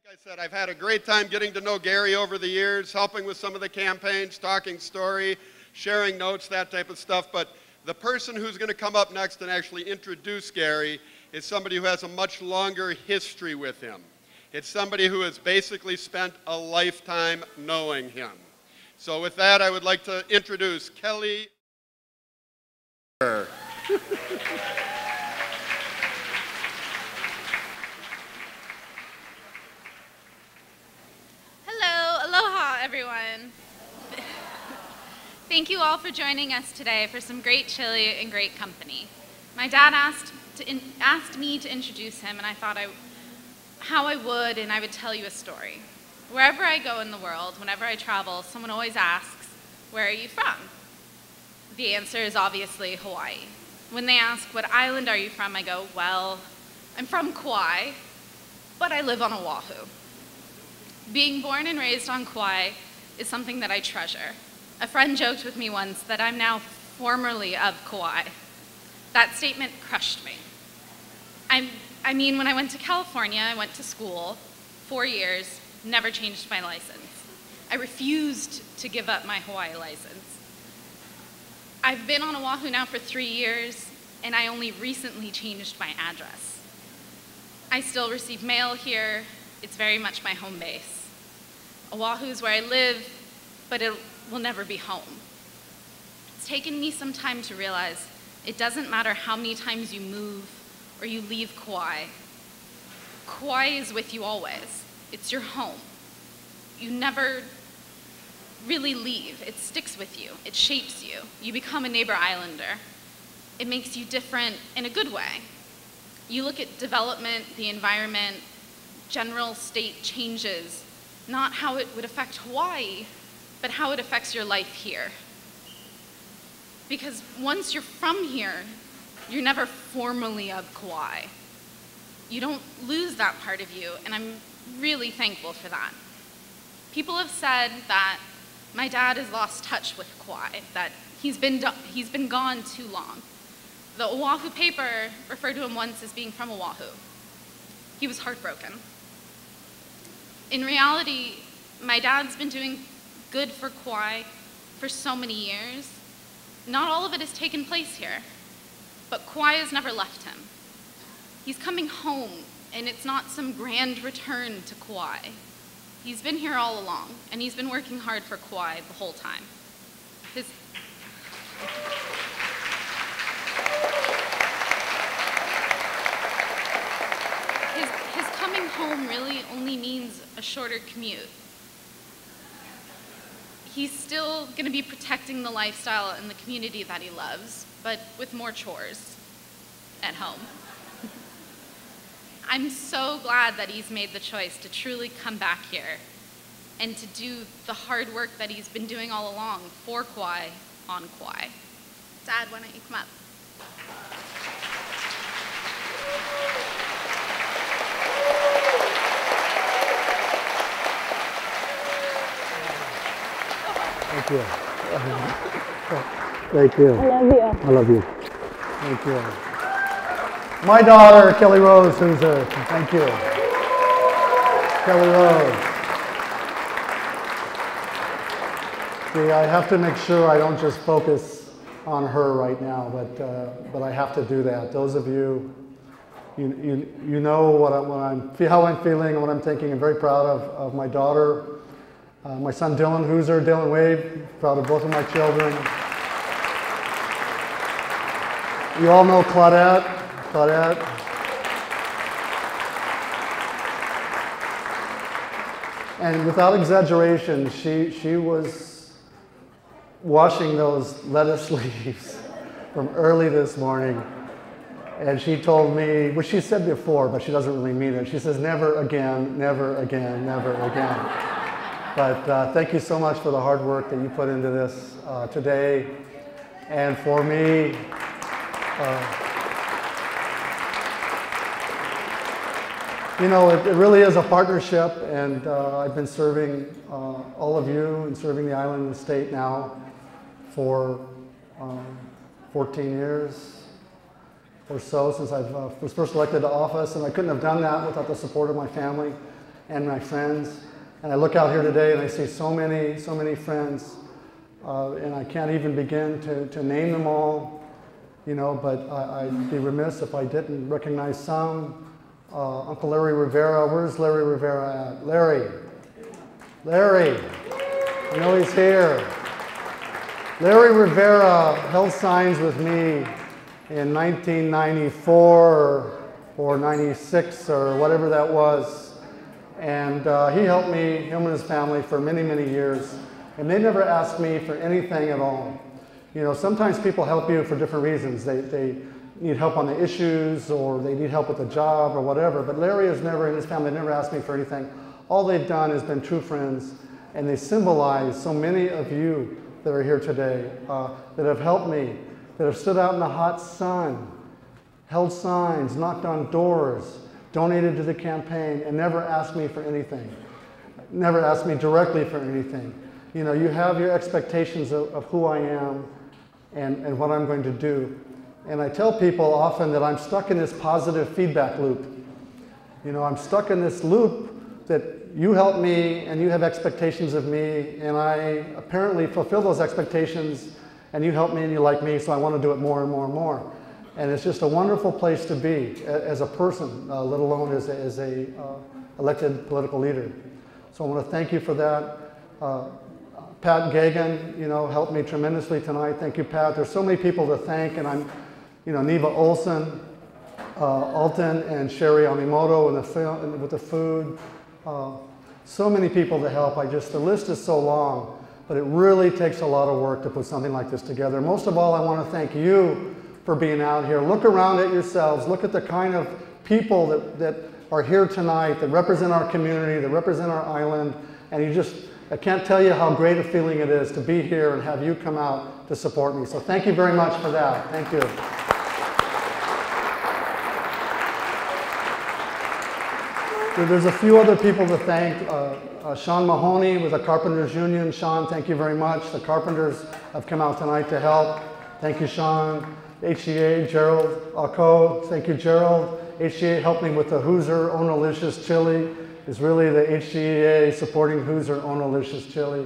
Like I said, I've had a great time getting to know Gary over the years, helping with some of the campaigns, talking story, sharing notes, that type of stuff. But the person who's going to come up next and actually introduce Gary is somebody who has a much longer history with him. It's somebody who has basically spent a lifetime knowing him. So with that, I would like to introduce Kelli. Aloha, everyone. Thank you all for joining us today for some great chili and great company. My dad asked me to introduce him, and I thought how I would, and I would tell you a story. Wherever I go in the world, whenever I travel, someone always asks, "Where are you from?" The answer is obviously Hawaii. When they ask, "What island are you from?" I go, "Well, I'm from Kauai, but I live on Oahu." Being born and raised on Kauai is something that I treasure. A friend joked with me once that I'm now formerly of Kauai. That statement crushed me. I mean, when I went to California, I went to school, 4 years, never changed my license. I refused to give up my Hawaii license. I've been on Oahu now for 3 years, and I only recently changed my address. I still receive mail here. It's very much my home base. Oahu is where I live, but it will never be home. It's taken me some time to realize it doesn't matter how many times you move or you leave Kauai. Kauai is with you always. It's your home. You never really leave. It sticks with you. It shapes you. You become a neighbor islander. It makes you different in a good way. You look at development, the environment, general state changes, not how it would affect Hawaii, but how it affects your life here. Because once you're from here, you're never formally of Kauai. You don't lose that part of you, and I'm really thankful for that. People have said that my dad has lost touch with Kauai, that he's been gone too long. The Oahu paper referred to him once as being from Oahu. He was heartbroken. In reality, my dad's been doing good for Kauai for so many years. Not all of it has taken place here, but Kauai has never left him. He's coming home, and it's not some grand return to Kauai. He's been here all along, and he's been working hard for Kauai the whole time. His coming home really only means a shorter commute. He's still going to be protecting the lifestyle and the community that he loves, but with more chores at home. I'm so glad that he's made the choice to truly come back here and to do the hard work that he's been doing all along for Kauai on Kauai. Dad, why don't you come up? Thank you. Thank you. I love you. I love you. Thank you. My daughter, Kelli-Rose Hooser. Thank you. Kelli-Rose. See, I have to make sure I don't just focus on her right now, but I have to do that. Those of you, you know how I'm feeling and what I'm thinking. I'm very proud of my daughter. My son Dylan Hooser, Dylan Wade, proud of both of my children. You all know Claudette. And without exaggeration, she was washing those lettuce leaves from early this morning. And she told me, which she said before, but she doesn't really mean it. She says, "Never again, never again, never again." But thank you so much for the hard work that you put into this today. And for me, you know, it really is a partnership, and I've been serving all of you and serving the island and the state now for 14 years or so since I was first elected to office, and I couldn't have done that without the support of my family and my friends. And I look out here today and I see so many friends, and I can't even begin to name them all, you know, but I'd be remiss if I didn't recognize some. Uncle Larry Rivera, where's Larry Rivera at? Larry, I know he's here. Larry Rivera held signs with me in 1994 or 96 or whatever that was. And he helped me, him and his family, for many, many years. And they never asked me for anything at all. You know, sometimes people help you for different reasons. They need help on the issues, or they need help with the job or whatever. But Larry has never, and his family never asked me for anything. All they've done is been true friends. And they symbolize so many of you that are here today, that have helped me, that have stood out in the hot sun, held signs, knocked on doors, donated to the campaign, and never asked me for anything. Never asked me directly for anything. You know, you have your expectations of who I am and what I'm going to do. And I tell people often that I'm stuck in this positive feedback loop. You know, I'm stuck in this loop that you help me and you have expectations of me, and I apparently fulfill those expectations, and you help me and you like me, so I want to do it more and more and more. And it's just a wonderful place to be as a person, let alone as a elected political leader. So I want to thank you for that. Pat Gegen, you know, helped me tremendously tonight. Thank you, Pat. There's so many people to thank, and I'm, you know, Neva Olson, Alton, and Sherry Amimoto with the food. So many people to help. The list is so long, but it really takes a lot of work to put something like this together. Most of all, I want to thank you for being out here. Look around at yourselves. Look at the kind of people that are here tonight, that represent our community, that represent our island, and I can't tell you how great a feeling it is to be here and have you come out to support me. So thank you very much for that. Thank you. There's a few other people to thank. Sean Mahoney with the Carpenters Union. Sean, thank you very much. The Carpenters have come out tonight to help. Thank you, Sean. HCA, Gerald Alco, thank you, Gerald. HCA helped me with the Hooser Onalicious Chili. It's really the HCA supporting Hooser Onalicious Chili.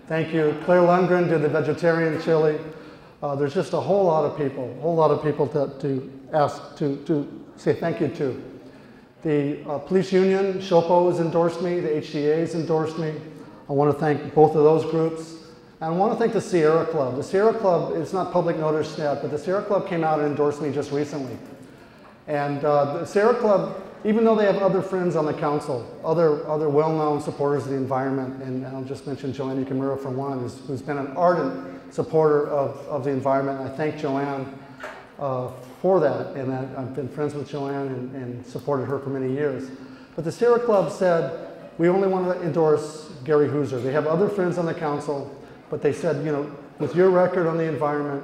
Thank you. Claire Lundgren did the vegetarian chili. There's just a whole lot of people to say thank you to. The police union, SHOPO has endorsed me, the HCA has endorsed me. I want to thank both of those groups. And I want to thank the Sierra Club. The Sierra Club, it's not public notice yet, but the Sierra Club came out and endorsed me just recently. And the Sierra Club, even though they have other friends on the council, other well-known supporters of the environment, and I'll just mention Joanne Yukimura for one, who's been an ardent supporter of the environment. And I thank Joanne for that, and I've been friends with Joanne and supported her for many years. But the Sierra Club said, we only want to endorse Gary Hooser. They have other friends on the council, but they said, you know, with your record on the environment,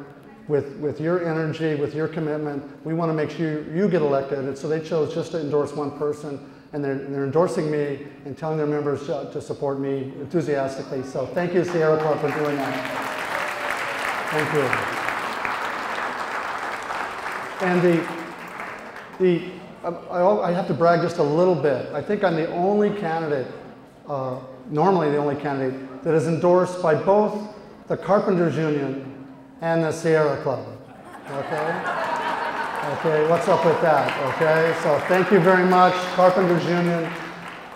with your energy, with your commitment, we want to make sure you get elected. And so they chose just to endorse one person, and they're endorsing me and telling their members to support me enthusiastically. So thank you, Sierra Club, for doing that. Thank you. And I have to brag just a little bit. I think I'm the only candidate, normally the only candidate, that is endorsed by both the Carpenters Union and the Sierra Club. Okay? Okay, what's up with that? Okay, so thank you very much, Carpenters Union.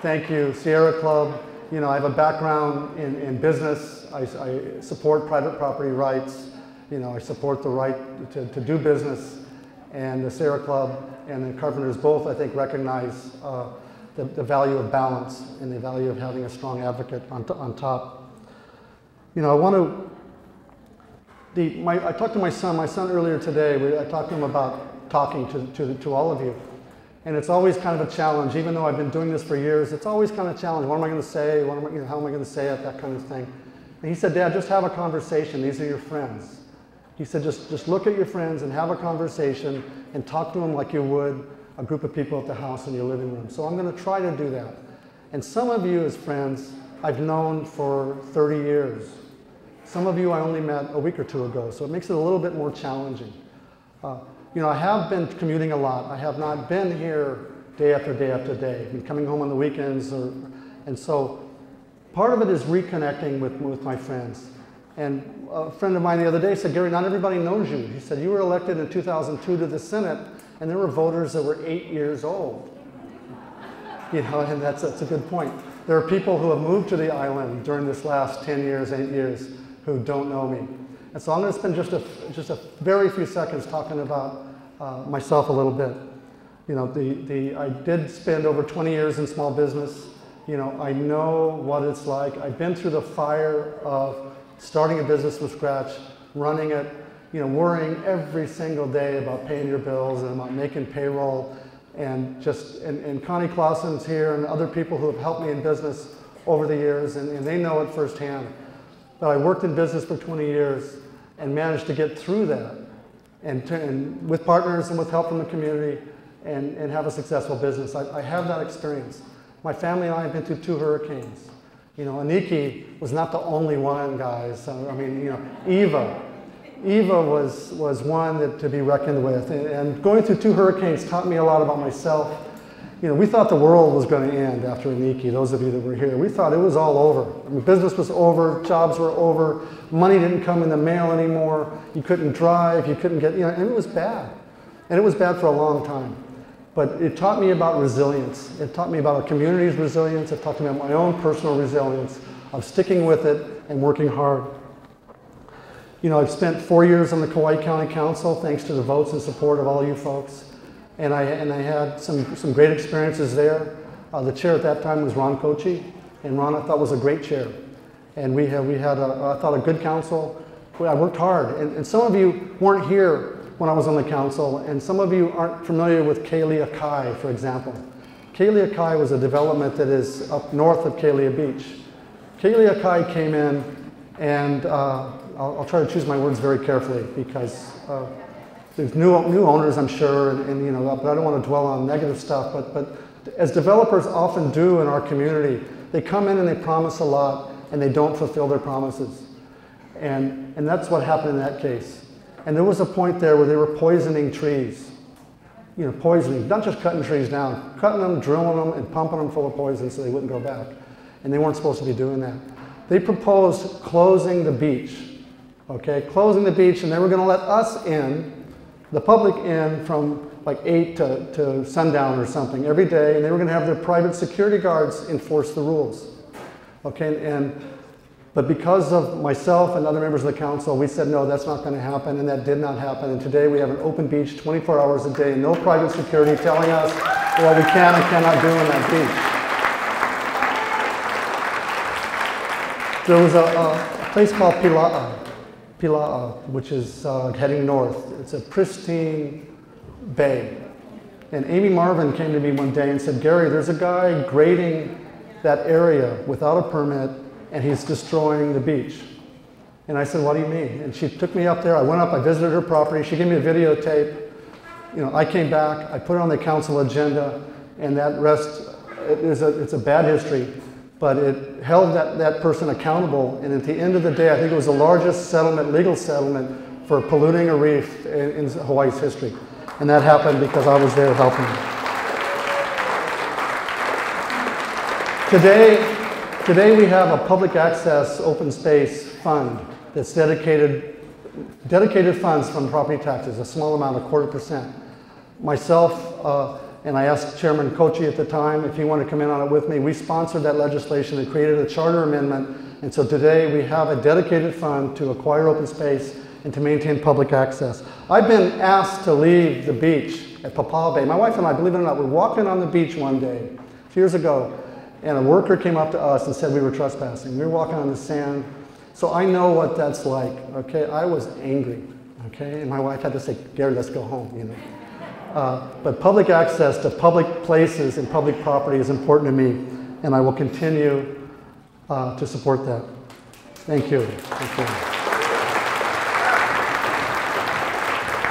Thank you, Sierra Club. You know, I have a background in business. I support private property rights. You know, I support the right to do business. And the Sierra Club and the Carpenters both, I think, recognize the value of balance and the value of having a strong advocate on top. You know, I talked to my son earlier today. I talked to him about talking to all of you. And it's always kind of a challenge, even though I've been doing this for years, it's always kind of a challenge. What am I going to say? How am I going to say it? That kind of thing. And he said, Dad, just have a conversation. These are your friends. He said, just look at your friends and have a conversation and talk to them like you would a group of people at the house in your living room. So I'm going to try to do that. And some of you as friends, I've known for 30 years. Some of you I only met a week or two ago, so it makes it a little bit more challenging. You know, I have been commuting a lot. I have not been here day after day after day. I mean, coming home on the weekends, and so part of it is reconnecting with my friends. And a friend of mine the other day said, Gary, not everybody knows you. He said, you were elected in 2002 to the Senate, and there were voters that were 8 years old. You know, and that's a good point. There are people who have moved to the island during this last 10 years, 8 years, who don't know me. And so I'm going to spend just a very few seconds talking about myself a little bit. You know, I did spend over 20 years in small business. You know, I know what it's like. I've been through the fire of starting a business from scratch, running it, you know, worrying every single day about paying your bills and about making payroll, and Connie Clausen's here and other people who have helped me in business over the years, and they know it firsthand. But I worked in business for 20 years and managed to get through that, and with partners and with help from the community, and have a successful business. I have that experience. My family and I have been through 2 hurricanes. You know, Aniki was not the only one, guys. I mean, you know, Eva was one that to be reckoned with. And going through 2 hurricanes taught me a lot about myself. You know, we thought the world was going to end after Aniki, those of you that were here. We thought it was all over. I mean, business was over, jobs were over, money didn't come in the mail anymore, you couldn't drive, you couldn't get, you know, and it was bad. And it was bad for a long time. But it taught me about resilience. It taught me about a community's resilience. It taught me about my own personal resilience of sticking with it and working hard. You know, I've spent 4 years on the Kauai County Council, thanks to the votes and support of all you folks. And I had some great experiences there. The chair at that time was Ron Kochi, and Ron I thought was a great chair. And we had I thought, a good council. I worked hard, and some of you weren't here when I was on the council, and some of you aren't familiar with Kelli-Rose, for example. Kelli-Rose was a development that is up north of Kelea Beach. Kelli-Rose came in, and I'll try to choose my words very carefully because there's new owners, I'm sure, and you know, but I don't want to dwell on negative stuff. But as developers often do in our community, they come in and they promise a lot, and they don't fulfill their promises, and that's what happened in that case. And there was a point there where they were poisoning trees. You know, poisoning, not just cutting trees down, cutting them, drilling them, and pumping them full of poison so they wouldn't go back. And they weren't supposed to be doing that. They proposed closing the beach, okay? Closing the beach, and they were gonna let us in, the public in, from like 8 to sundown or something every day, and they were gonna have their private security guards enforce the rules, okay? But because of myself and other members of the council, we said, no, that's not going to happen, and that did not happen. And today we have an open beach 24 hours a day, no private security telling us what we can and cannot do on that beach. There was a place called Pila'a, which is heading north. It's a pristine bay. And Amy Marvin came to me one day and said, Gary, there's a guy grading that area without a permit, and he's destroying the beach. And I said, what do you mean? And she took me up there. I went up, I visited her property. She gave me a videotape. You know, I came back, I put it on the council agenda, and that it's a bad history, but it held that person accountable. And at the end of the day, I think it was the largest settlement, legal settlement, for polluting a reef in Hawaii's history. And that happened because I was there helping. Today we have a public access open space fund that's dedicated funds from property taxes, a small amount, 0.25%. Myself, and I asked Chairman Kochi at the time if he wanted to come in on it with me. We sponsored that legislation and created a charter amendment, and so today we have a dedicated fund to acquire open space and to maintain public access. I've been asked to leave the beach at Papal Bay. My wife and I, believe it or not, were walking on the beach one day, years ago, and a worker came up to us and said we were trespassing. We were walking on the sand. So I know what that's like, okay? I was angry, okay? And my wife had to say, Gary, let's go home, you know? But public access to public places and public property is important to me, and I will continue to support that. Thank you. Thank you.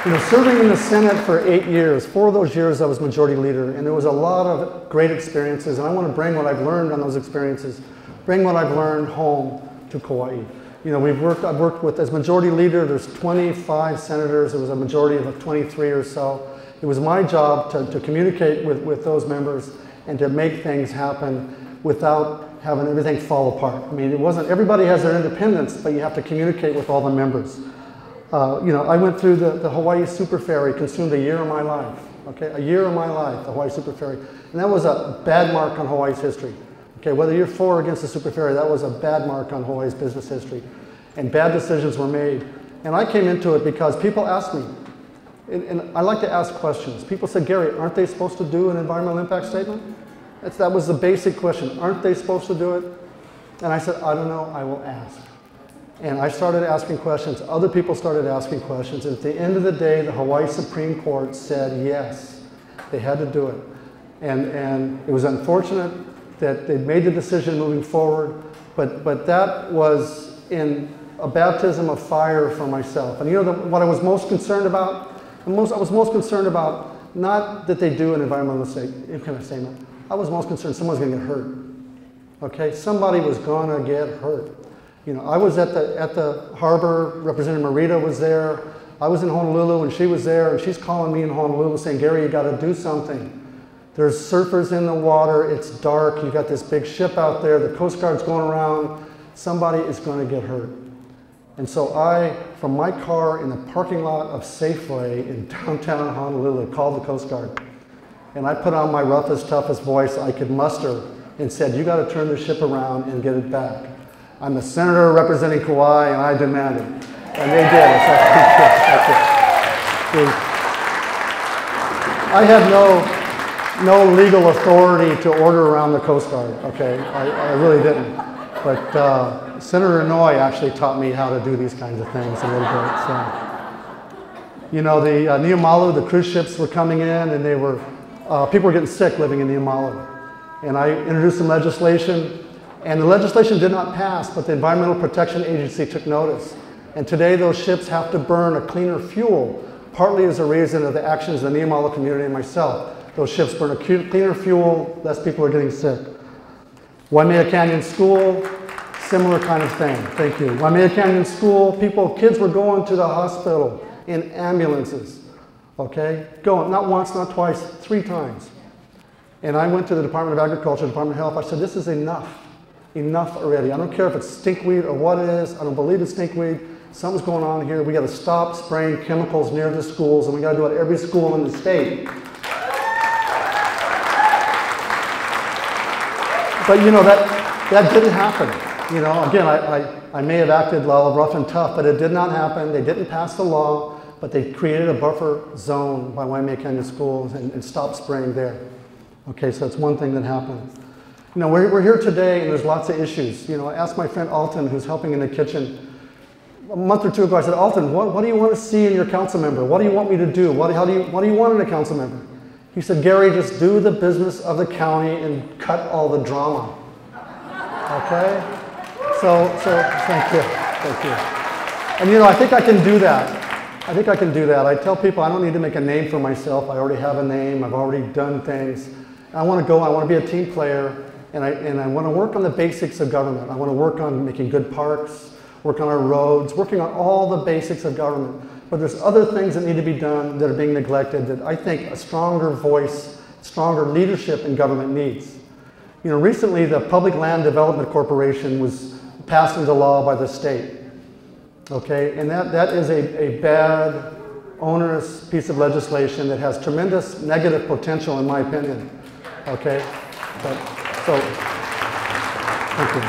You know, serving in the Senate for 8 years, 4 of those years I was majority leader, and there was a lot of great experiences, and I want to bring what I've learned on those experiences, bring what I've learned home to Kauai. You know, I've worked with, as majority leader, there's 25 senators, there was a majority of 23 or so, it was my job to communicate with those members and to make things happen without having everything fall apart. I mean, it wasn't, everybody has their independence, but you have to communicate with all the members. You know, I went through the Hawaii Super Ferry, consumed a year of my life, okay? A year of my life, the Hawaii Super Ferry. And that was a bad mark on Hawaii's history. Okay, whether you're for or against the Super Ferry, that was a bad mark on Hawaii's business history. And bad decisions were made. And I came into it because people asked me, and I like to ask questions. People said, Gary, aren't they supposed to do an environmental impact statement? That was the basic question. Aren't they supposed to do it? And I said, I don't know, I will ask. And I started asking questions. Other people started asking questions. And at the end of the day, the Hawaii Supreme Court said yes, they had to do it. And it was unfortunate that they made the decision moving forward, but that was in a baptism of fire for myself. And you know what I was most concerned about? I was most concerned about not that they do an environmental statement. I was most concerned someone's going to get hurt. Okay, somebody was going to get hurt. You know, I was at the harbor. Representative Marita was there. I was in Honolulu and she was there, and she's calling me in Honolulu saying, Gary, you got to do something. There's surfers in the water, it's dark, you got this big ship out there, the Coast Guard's going around, somebody is going to get hurt. And so I, from my car in the parking lot of Safeway in downtown Honolulu, called the Coast Guard. And I put on my roughest, toughest voice I could muster and said, you got to turn the ship around and get it back. I'm the senator representing Kauai and I demand it. And they did. I had no legal authority to order around the Coast Guard, okay? I really didn't. But Senator Inouye actually taught me how to do these kinds of things a little bit. So, you know, the Niumalu, the cruise ships were coming in, and they were, people were getting sick living in Niumalu. And I introduced some legislation, and the legislation did not pass, but the Environmental Protection Agency took notice. And today those ships have to burn a cleaner fuel, partly as a reason of the actions of the Niumalu community and myself. Those ships burn a cleaner fuel, less people are getting sick. Waimea Canyon School, similar kind of thing. Thank you. Waimea Canyon School, kids were going to the hospital in ambulances, okay? Going, not once, not twice, 3 times. And I went to the Department of Agriculture, Department of Health, I said, this is enough. Enough already. I don't care if it's stinkweed or what it is, I don't believe it's stinkweed. Something's going on here. We got to stop spraying chemicals near the schools, and we got to do it at every school in the state. But you know, that didn't happen. You know, again, I may have acted rough and tough, but it did not happen. They didn't pass the law, but they created a buffer zone by Waimea Canyon Schools and stopped spraying there. Okay, so that's one thing that happened. You know, we're here today and there's lots of issues. You know, I asked my friend Alton, who's helping in the kitchen, a month or 2 ago, I said, Alton, what do you want to see in your council member? What do you want me to do? What do you want in a council member? He said, Gary, just do the business of the county and cut all the drama. Okay? So thank you. And you know, I think I can do that. I tell people I don't need to make a name for myself. I already have a name. I've already done things. I want to be a team player, and I want to work on the basics of government. I want to work on making good parks, work on our roads, working on all the basics of government. But there's other things that need to be done that are being neglected that I think a stronger voice, stronger leadership in government needs. You know, recently the Public Land Development Corporation was passed into law by the state. Okay, and that is a bad, onerous piece of legislation that has tremendous negative potential in my opinion. Okay, so thank you.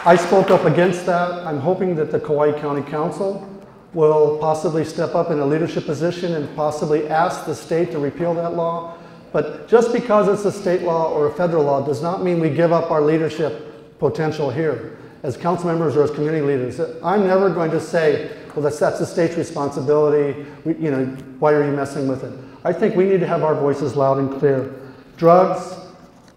I spoke up against that. I'm hoping that the Kauai County Council will possibly step up in a leadership position and possibly ask the state to repeal that law. But just because it's a state law or a federal law does not mean we give up our leadership potential here as council members or as community leaders. I'm never going to say, well, that's the state's responsibility. You know, why are you messing with it? I think we need to have our voices loud and clear. Drugs,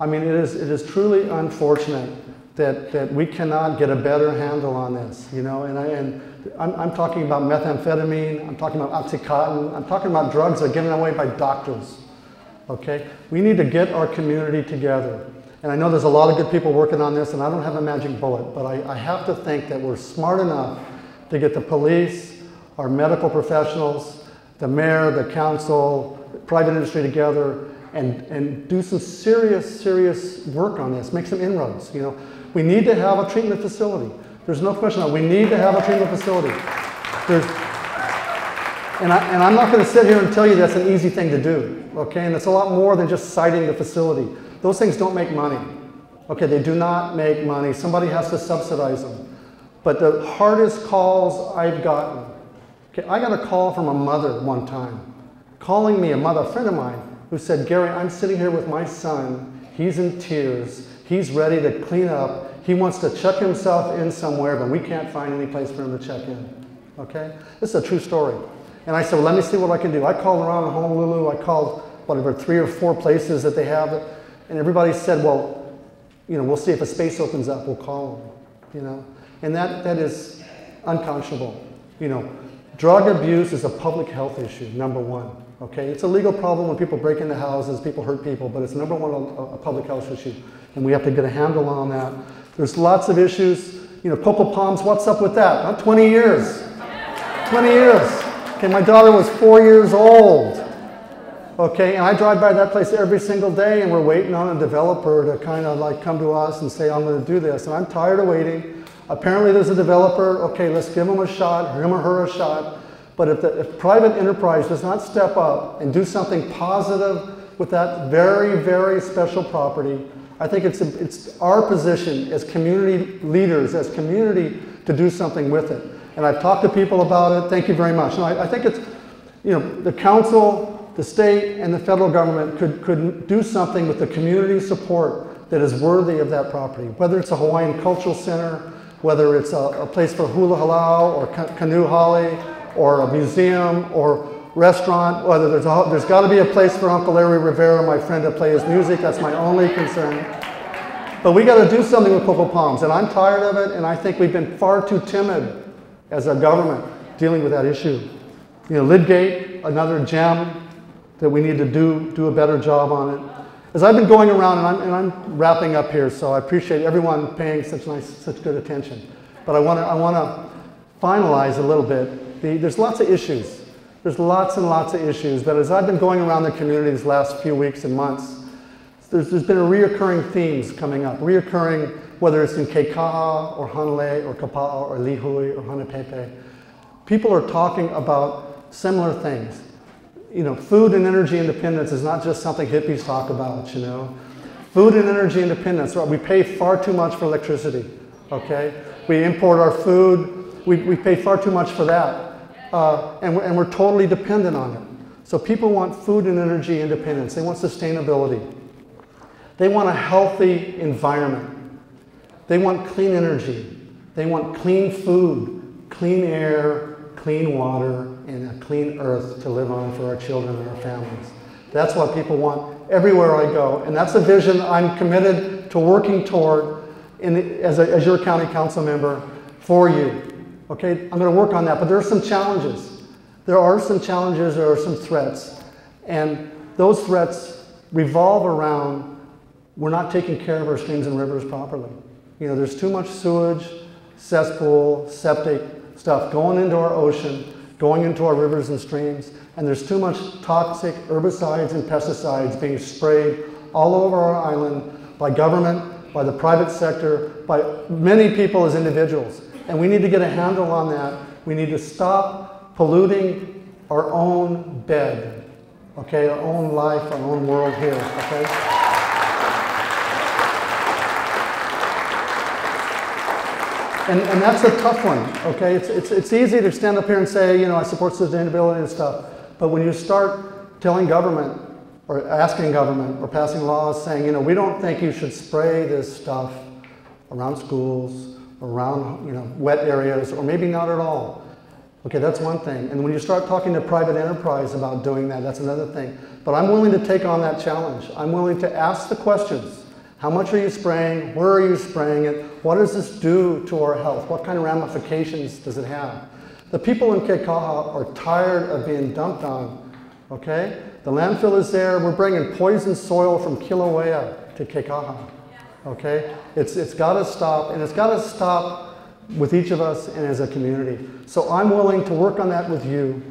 I mean, it is truly unfortunate that we cannot get a better handle on this, you know, and I'm talking about methamphetamine, I'm talking about Oxycontin, I'm talking about drugs that are given away by doctors, okay? We need to get our community together. And I know there's a lot of good people working on this, and I don't have a magic bullet, but I have to think that we're smart enough to get the police, our medical professionals, the mayor, the council, private industry together, and do some serious work on this, make some inroads. You know, we need to have a treatment facility. There's no question about it. We need to have a treatment facility. And I'm not going to sit here and tell you that's an easy thing to do, okay? And it's a lot more than just citing the facility. Those things don't make money, okay? They do not make money. Somebody has to subsidize them. But the hardest calls I've gotten, okay, I got a call from a mother one time, calling me, a friend of mine, who said, Gary, I'm sitting here with my son. He's in tears. He's ready to clean up. He wants to check himself in somewhere, but we can't find any place for him to check in, okay? This is a true story. And I said, well, let me see what I can do. I called around Honolulu. I called, whatever, 3 or 4 places that they have it. And everybody said, well, you know, we'll see if a space opens up. We'll call them, you know. And that is unconscionable. You know, drug abuse is a public health issue, number 1, okay? It's a legal problem when people break into houses, people hurt people, but it's number 1 a public health issue. And we have to get a handle on that. There's lots of issues. You know, Cocoa Palms, what's up with that? Huh? 20 years. 20 years. Okay, my daughter was 4 years old, okay, and I drive by that place every single day, and we're waiting on a developer to kind of like come to us and say, I'm going to do this, and I'm tired of waiting. Apparently there's a developer, okay, let's give him a shot, him or her a shot, but if private enterprise does not step up and do something positive with that very special property, I think it's our position as community leaders, as community, to do something with it. And I've talked to people about it. Thank you very much. And I think it's, you know, the council, the state, and the federal government could do something with the community support that is worthy of that property. Whether it's a Hawaiian Cultural Center, whether it's a place for hula halau or canoe holly, or a museum or restaurant, whether there's got to be a place for Uncle Larry Rivera, my friend, to play his music. That's my only concern. But we got to do something with Cocoa Palms, and I'm tired of it, and I think we've been far too timid as a government dealing with that issue. You know, Lidgate, another gem that we need to do a better job on it. As I've been going around, and I'm wrapping up here, so I appreciate everyone paying such good attention. But I want to finalize a little bit. There's lots of issues. There's lots and lots of issues. But as I've been going around the community these last few weeks and months, there's been a reoccurring themes coming up. Reoccurring, whether it's in Kaua or Hanalei or Kapaa or Lihui or Hanapepe. People are talking about similar things. You know, food and energy independence is not just something hippies talk about, you know. Food and energy independence, right? We pay far too much for electricity, okay? We import our food, we pay far too much for that. And we're totally dependent on it. So people want food and energy independence. They want sustainability. They want a healthy environment. They want clean energy. They want clean food, clean air, clean water, and a clean earth to live on for our children and our families. That's what people want everywhere I go. And that's a vision I'm committed to working toward as your county council member for you. Okay, I'm going to work on that, but there are some challenges. There are some challenges, there are some threats. And those threats revolve around we're not taking care of our streams and rivers properly. You know, there's too much sewage, cesspool, septic stuff going into our ocean, going into our rivers and streams, and there's too much toxic herbicides and pesticides being sprayed all over our island by government, by the private sector, by many people as individuals. And we need to get a handle on that. We need to stop polluting our own bed, okay, our own life, our own world here, okay? And that's a tough one, okay? It's easy to stand up here and say, you know, I support sustainability and stuff, but when you start telling government or asking government or passing laws saying, you know, we don't think you should spray this stuff around schools, around, you know, wet areas, or maybe not at all. Okay, that's one thing. And when you start talking to private enterprise about doing that, that's another thing. But I'm willing to take on that challenge. I'm willing to ask the questions. How much are you spraying? Where are you spraying it? What does this do to our health? What kind of ramifications does it have? The people in Kaua are tired of being dumped on, okay? The landfill is there. We're bringing poison soil from Kilauea to Kaua, okay? It's got to stop, and it's got to stop with each of us and as a community. So I'm willing to work on that with you.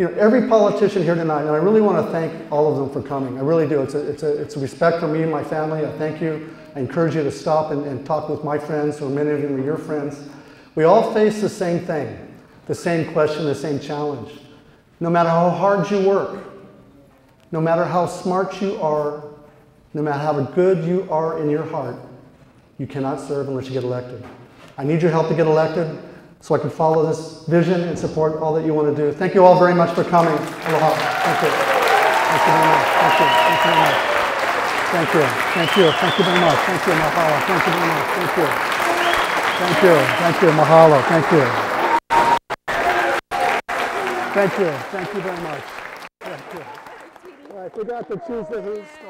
every politician here tonight, and I really want to thank all of them for coming. I really do. It's a respect for me and my family. I thank you. I encourage you to stop and talk with my friends, or many of them are your friends. We all face the same thing, the same question, the same challenge. No matter how hard you work, no matter how smart you are, no matter how good you are in your heart, you cannot serve unless you get elected. I need your help to get elected so I can follow this vision and support all that you want to do. Thank you all very much for coming. Aloha. Thank you. Thank you very much. Thank you. Thank you very much. Thank you. Thank you. Thank you very much. Thank you. Mahalo. Thank you very much. Thank you. Thank you. Thank you. Mahalo. Thank you. Thank you. Thank you very much. Thank you. I forgot to choose the who's.